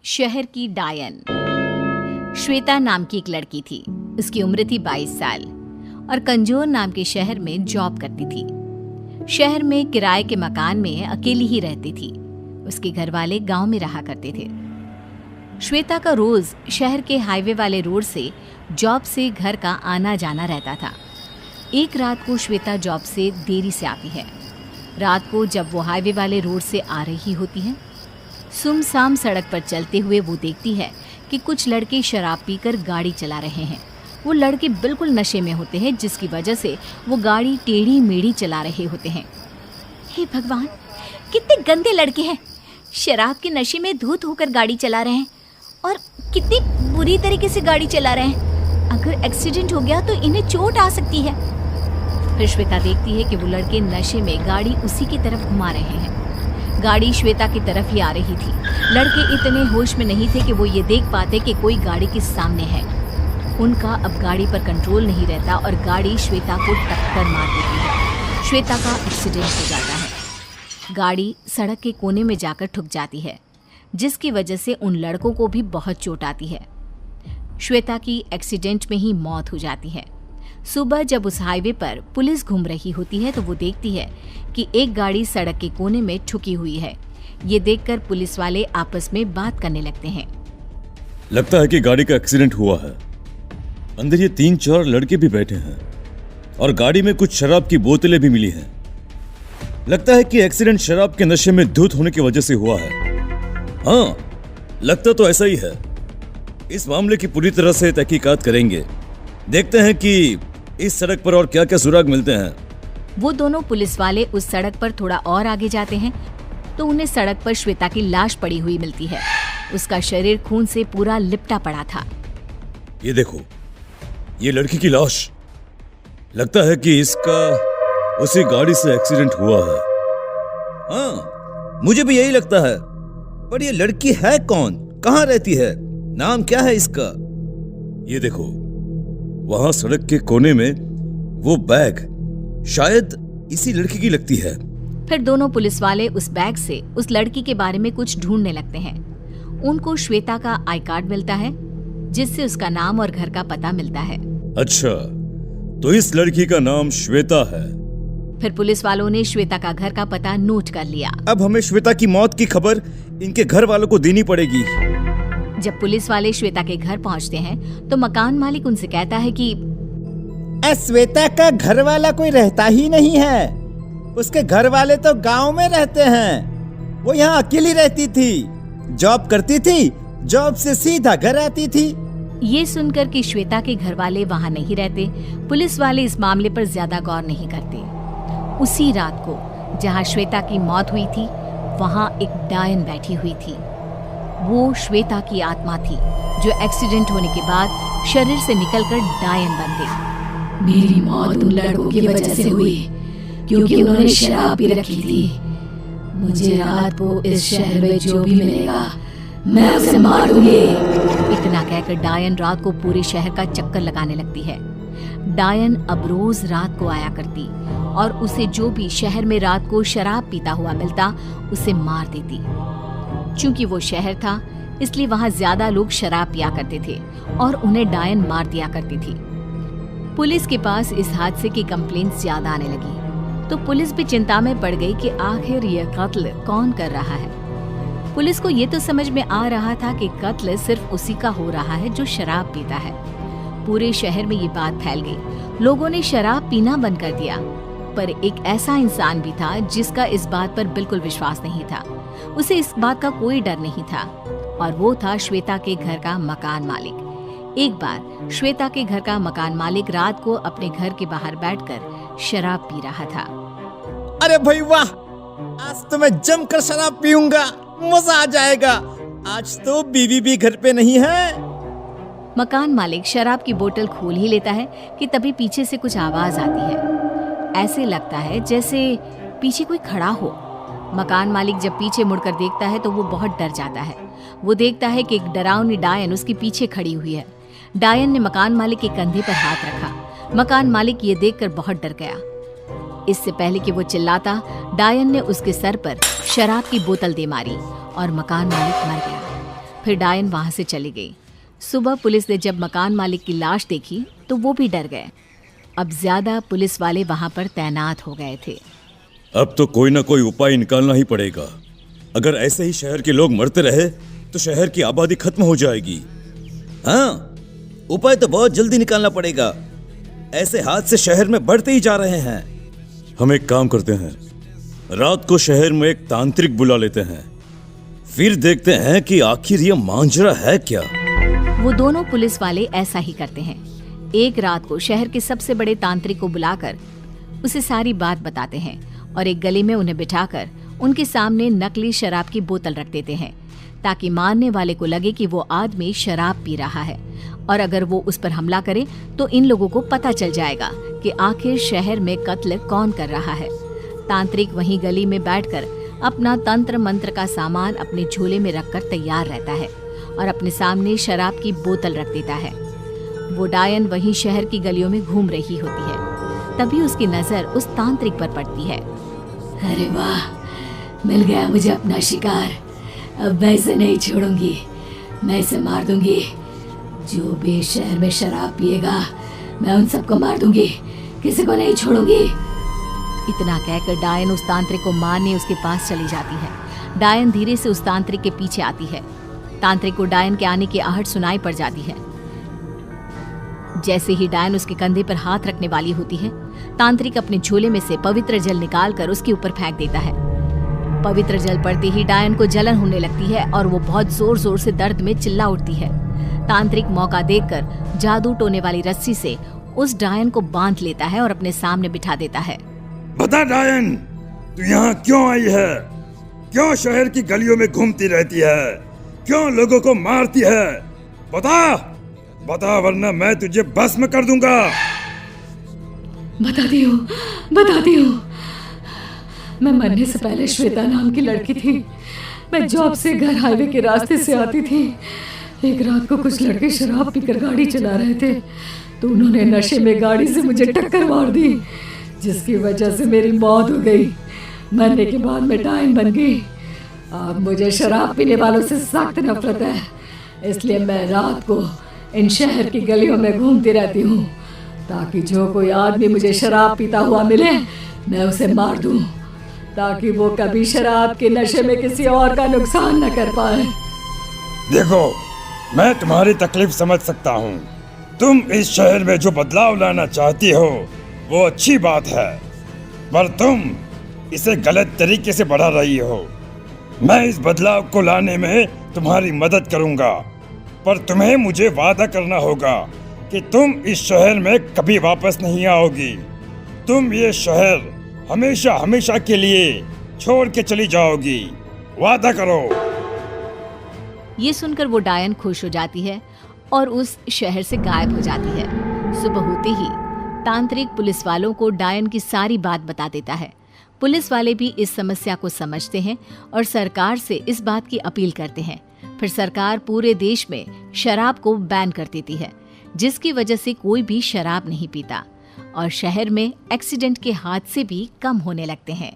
शहर की डायन। श्वेता नाम की एक लड़की थी। उसकी उम्र थी 22 साल और कंजोर नाम के शहर में जॉब करती थी। शहर में किराए के मकान में अकेली ही रहती थी। उसके घर वाले गांव में रहा करते थे। श्वेता का रोज शहर के हाईवे वाले रोड से जॉब से घर का आना जाना रहता था। एक रात को श्वेता जॉब से देरी से आती है। रात को जब वो हाईवे वाले रोड से आ रही होती है, सुमसाम सड़क पर चलते हुए वो देखती है कि कुछ लड़के शराब पीकर गाड़ी चला रहे हैं। वो लड़के बिल्कुल नशे में होते हैं, जिसकी वजह से वो गाड़ी टेढ़ी मेढ़ी चला रहे होते हैं। हे भगवान, कितने गंदे लड़के हैं! शराब के नशे में धुत होकर गाड़ी चला रहे हैं और कितनी बुरी तरीके से गाड़ी चला रहे हैं। अगर एक्सीडेंट हो गया तो इन्हें चोट आ सकती है। फिर श्वेता देखती है कि वो लड़के नशे में गाड़ी उसी की तरफ घुमा रहे हैं। गाड़ी श्वेता की तरफ ही आ रही थी। लड़के इतने होश में नहीं थे कि वो ये देख पाते कि कोई गाड़ी के सामने है। उनका अब गाड़ी पर कंट्रोल नहीं रहता और गाड़ी श्वेता को टक्कर मार देती है। श्वेता का एक्सीडेंट हो जाता है। गाड़ी सड़क के कोने में जाकर ठुक जाती है, जिसकी वजह से उन लड़कों को भी बहुत चोट आती है। श्वेता की एक्सीडेंट में ही मौत हो जाती है। सुबह जब उस हाईवे पर पुलिस घूम रही होती है तो वो देखती है कि एक गाड़ी सड़क के कोने में ठुकी हुई है। ये देखकर पुलिस वाले आपस में बात करने लगते हैं। लगता है कि गाड़ी का एक्सीडेंट हुआ है। अंदर ये 3-4 लड़के भी बैठे हैं और गाड़ी में कुछ शराब की बोतलें भी मिली हैं। लगता है कि एक्सीडेंट शराब के नशे में धुत होने की वजह से हुआ है। हाँ, लगता तो ऐसा ही है। इस मामले की पूरी तरह से तहकीकात करेंगे। देखते हैं कि इस सड़क पर और क्या क्या सुराग मिलते हैं। वो दोनों पुलिस वाले उस सड़क पर थोड़ा और आगे जाते हैं तो उन्हें सड़क पर श्वेता की लाश पड़ी हुई मिलती है। उसका शरीर खून से पूरा लिपटा पड़ा था। ये देखो, ये लड़की की लाश। लगता है कि इसका उसी गाड़ी से एक्सीडेंट हुआ है। हाँ, मुझे भी यही लगता है। पर ये लड़की है कौन? कहाँ रहती है? नाम क्या है इसका? ये देखो, वहां सड़क के कोने में वो बैग शायद इसी लड़की की लगती है। फिर दोनों पुलिस वाले उस बैग से उस लड़की के बारे में कुछ ढूंढने लगते हैं। उनको श्वेता का आई कार्ड मिलता है, जिससे उसका नाम और घर का पता मिलता है। अच्छा, तो इस लड़की का नाम श्वेता है। फिर पुलिस वालों ने श्वेता का घर का पता नोट कर लिया। अब हमें श्वेता की मौत की खबर इनके घर वालों को देनी पड़ेगी। जब पुलिस वाले श्वेता के घर पहुंचते हैं तो मकान मालिक उनसे कहता है कि श्वेता का घर वाला कोई रहता ही नहीं है। उसके घर वाले तो गांव में रहते हैं। वो यहाँ अकेली रहती थी, जॉब करती थी, जॉब से सीधा घर आती थी। ये सुनकर कि श्वेता के घर वाले वहाँ नहीं रहते, पुलिस वाले इस मामले पर ज्यादा गौर नहीं करते। उसी रात को जहाँ श्वेता की मौत हुई थी, वहाँ एक डायन बैठी हुई थी। वो श्वेता की आत्मा थी, जो एक्सीडेंट होने के बाद शरीर से निकलकर डायन बन गई। मेरी मौत उन लड़कों की वजह से हुई, क्योंकि उन्होंने शराब पी रखी थी। मुझे रात को इस शहर में जो भी मिलेगा, मैं उसे मार दूंगी। इतना कहकर डायन रात को पूरे शहर का चक्कर लगाने लगती है। डायन अब रोज रात को आया करती और उसे जो भी शहर में रात को शराब पीता हुआ मिलता, उसे मार देती। चूंकि वो शहर था, इसलिए वहाँ ज्यादा लोग शराब पिया करते थे और उन्हें डायन मार दिया करती थी। पुलिस के पास इस हादसे की कंप्लेंट्स ज्यादा आने लगी, तो पुलिस भी चिंता में पड़ गई कि आखिर यह कत्ल कौन कर रहा है। पुलिस को ये तो समझ में आ रहा था कि कत्ल सिर्फ उसी का हो रहा है जो शराब पीता है। पूरे शहर में ये बात फैल गई। लोगों ने शराब पीना बंद कर दिया, पर एक ऐसा इंसान भी था जिसका इस बात पर बिल्कुल विश्वास नहीं था। उसे इस बात का कोई डर नहीं था, और वो था श्वेता के घर का मकान मालिक। एक बार श्वेता के घर का मकान मालिक रात को अपने घर के बाहर बैठकर शराब पी रहा था। अरे भाई वाह, आज तो मैं जमकर शराब पीऊंगा, मजा आ जाएगा। आज तो बीवी भी घर पे नहीं है। मकान मालिक शराब की बोतल खोल ही लेता है कि तभी पीछे से कुछ आवाज आती है। ऐसे लगता है जैसे पीछे कोई खड़ा हो। मकान मालिक जब पीछे मुड़कर देखता है तो वो बहुत डर जाता है। वो देखता है कि एक डरावनी डायन उसके पीछे खड़ी हुई है। डायन ने मकान मालिक के कंधे पर हाथ रखा। मकान मालिक ये देखकर बहुत डर गया। इससे पहले कि वो चिल्लाता, डायन ने उसके सर पर शराब की बोतल दे मारी और मकान मालिक मर गया। फिर डायन वहां से चली गई। सुबह पुलिस ने जब मकान मालिक की लाश देखी तो वो भी डर गए। अब ज्यादा पुलिस वाले वहां पर तैनात हो गए थे। अब तो कोई ना कोई उपाय निकालना ही पड़ेगा। अगर ऐसे ही शहर के लोग मरते रहे तो शहर की आबादी खत्म हो जाएगी। हाँ, उपाय तो बहुत जल्दी निकालना पड़ेगा। ऐसे हादसे शहर में बढ़ते ही जा रहे हैं। हम एक काम करते हैं, रात को शहर में एक तांत्रिक बुला लेते हैं, फिर देखते हैं कि आखिर ये मांजरा है क्या। वो दोनों पुलिस वाले ऐसा ही करते हैं। एक रात को शहर के सबसे बड़े तांत्रिक को बुलाकर उसे सारी बात बताते हैं और एक गली में उन्हें बिठाकर उनके सामने नकली शराब की बोतल रख देते हैं, ताकि मारने वाले को लगे कि वो आदमी शराब पी रहा है, और अगर वो उस पर हमला करे तो इन लोगों को पता चल जाएगा कि आखिर शहर में कत्ल कौन कर रहा है। तांत्रिक वहीं गली में बैठकर अपना तंत्र मंत्र का सामान अपने झोले में रखकर तैयार रहता है और अपने सामने शराब की बोतल रख देता है। वो डायन वहीं शहर की गलियों में घूम रही होती है। तभी उसकी नजर उस तांत्रिक पर पड़ती है। अरे वाह, मिल गया मुझे अपना शिकार। अब मैं इसे नहीं छोड़ूंगी, मैं इसे मार दूंगी। जो भी शहर में शराब पिएगा मैं उन सबको मार दूंगी, किसी को नहीं छोड़ूंगी। इतना कहकर डायन उस तांत्रिक को मारने उसके पास चली जाती है। डायन धीरे से उस तांत्रिक के पीछे आती है। तांत्रिक को डायन के आने की आहट सुनाई पड़ जाती है। जैसे ही डायन उसके कंधे पर हाथ रखने वाली होती है, तांत्रिक अपने झोले में से पवित्र जल निकालकर उसके ऊपर फेंक देता है। पवित्र जल पड़ते ही डायन को जलन होने लगती है और वो बहुत जोर जोर से दर्द में चिल्ला उठती है। तांत्रिक मौका देखकर जादू टोने वाली रस्सी से उस डायन को बांध लेता है और अपने सामने बिठा देता है। बता डायन, तू यहाँ क्यों आई है? क्यों शहर की गलियों में घूमती रहती है? क्यों लोगों को मारती है? बता, बता, वरना मैं तुझे भस्म कर दूंगा। बताती हूँ। मैं मरने से पहले श्वेता नाम की लड़की थी। मैं जॉब से घर हाईवे के रास्ते से आती थी। एक रात को कुछ लड़के शराब पीकर गाड़ी चला रहे थे, तो उन्होंने नशे में गाड़ी से मुझे टक्कर मार दी, जिसकी वजह से मेरी मौत हो गई। मरने के बाद मैं डायन बन गई। अब मुझे शराब पीने वालों से सख्त नफरत है, इसलिए मैं रात को इन शहर की गलियों में घूमती रहती हूँ, ताकि जो कोई आदमी मुझे शराब पीता हुआ मिले मैं उसे मार दूँ, ताकि वो कभी शराब के नशे में किसी और का नुकसान न कर पाए। देखो, मैं तुम्हारी तकलीफ समझ सकता हूँ। तुम इस शहर में जो बदलाव लाना चाहती हो वो अच्छी बात है, पर तुम इसे गलत तरीके से बढ़ा रही हो। मैं इस बदलाव को लाने में तुम्हारी मदद करूंगा, पर तुम्हें मुझे वादा करना होगा कि तुम इस शहर में कभी वापस नहीं आओगी। तुम ये शहर हमेशा हमेशा के लिए छोड़ के चली जाओगी। वादा करो। ये सुनकर वो डायन खुश हो जाती है और उस शहर से गायब हो जाती है। सुबह होते ही तांत्रिक पुलिस वालों को डायन की सारी बात बता देता है। पुलिस वाले भी इस समस्या को समझते हैं और सरकार से इस बात की अपील करते हैं। फिर सरकार पूरे देश में शराब को बैन कर देती है, जिसकी वजह से कोई भी शराब नहीं पीता और शहर में एक्सीडेंट के हादसे भी कम होने लगते हैं।